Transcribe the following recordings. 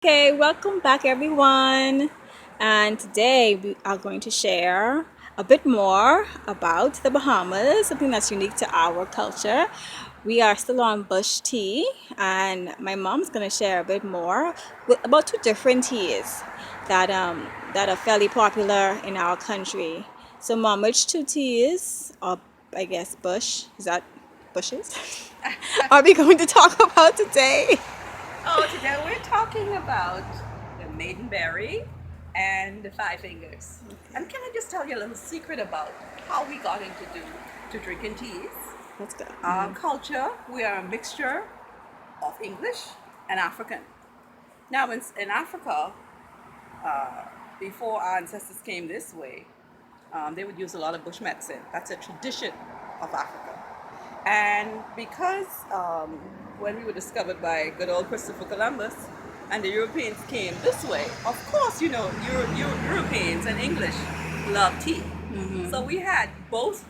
Okay, welcome back everyone. And today we are going to share a bit more about the Bahamas, something that's unique to our culture. We are still on bush tea, and my mom's going to share a bit more about two different teas that are fairly popular in our country. So, mom, which two teas, or I guess bush, is that bushes, are we going to talk about today? Oh, today we're talking about the maidenberry and the five fingers. And can I just tell you a little secret about how we got to drinking teas? Let's go. Our culture, we are a mixture of English and African. Now, in Africa, before our ancestors came this way, they would use a lot of bush medicine. That's a tradition of Africa. And because when we were discovered by good old Christopher Columbus and the Europeans came this way, of course, Europeans and English love tea. So we had both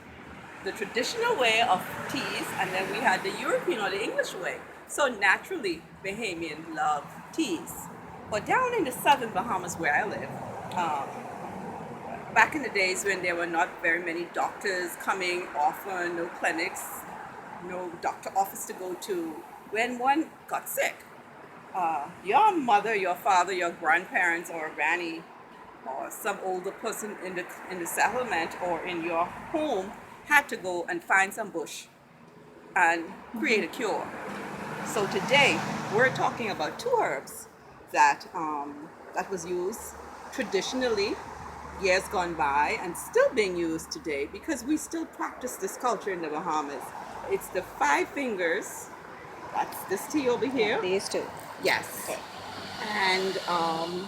the traditional way of teas and then we had the European or the English way. So naturally, Bahamian love teas. But down in the southern Bahamas where I live, um, back in the days when there were not very many doctors coming often, no clinics, no doctor office to go to, when one got sick, your mother, your father, your grandparents, or granny, or some older person in the settlement or in your home had to go and find some bush and create a cure. So today we're talking about two herbs that was used traditionally years gone by and still being used today because we still practice this culture in the Bahamas. It's the five fingers. That's this tea over Yeah, here. these two. Yes. Okay. And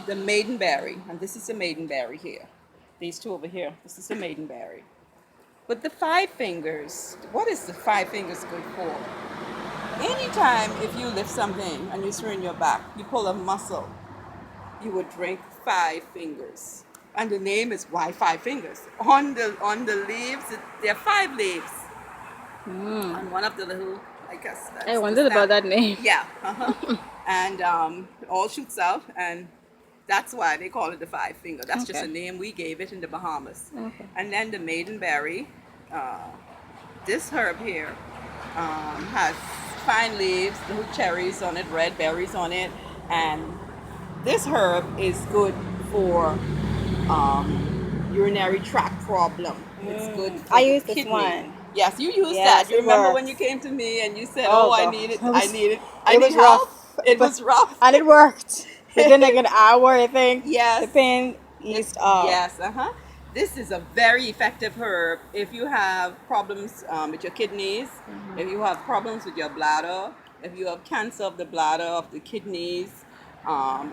the maidenberry. And this is the maidenberry here. These two over here. This is the maidenberry. But the five fingers, what is the five fingers good for? Anytime if you lift something and you strain your back, you pull a muscle, you would drink five fingers. And the name is why five fingers. On the leaves, there are five leaves. On one of the little, I guess I that's the wondered about stem. that name. Yeah, and it all shoots out, and that's why they call it the five finger. That's just Okay. a name we gave it in the Bahamas. Okay. And then the maidenberry, uh, this herb here has fine leaves, little cherries on it, red berries on it, and this herb is good for urinary tract problem. It's good I for the use this kidney. one. Yes, you use that. Yes, You it remember when you works. came to me and you said, Oh "Oh, god, I it need was help." rough, It but was rough. and it worked within like an hour. I think the Yes. pain eased up. Yes, This is a very effective herb if you have problems with your kidneys, if you have problems with your bladder, if you have cancer of the bladder, of the kidneys,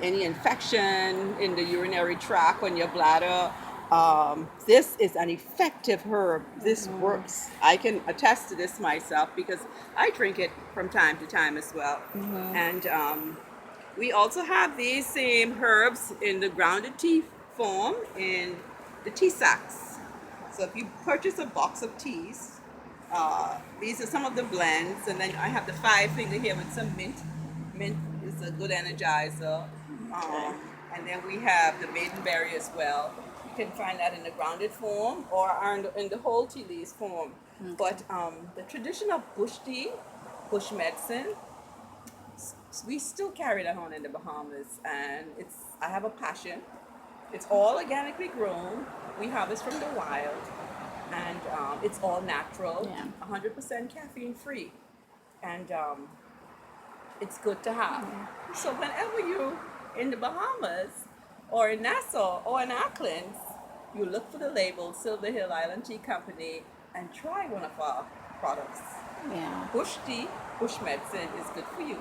any infection in the urinary tract on your bladder. This is an effective herb. This works. I can attest to this myself because I drink it from time to time as well. And we also have these same herbs in the grounded tea form in the tea sacks. So if you purchase a box of teas, these are some of the blends, and then I have the five finger here with some mint. Mint is a good energizer. Okay. Um, and then we have the maidenberry as well. You can find that in the grounded form or in the whole tea leaves form. But the traditional bush tea, bush medicine, we still carry that on in the Bahamas, and it's I have a passion. It's all organically grown. We harvest from the wild, and it's all natural, Yeah. 100% caffeine free, and it's good to have. So whenever you in the Bahamas, or in Nassau, or in Auckland, you look for the label Silver Hill Island Tea Company and try one of our products. Yeah. Bush tea, bush medicine is good for you.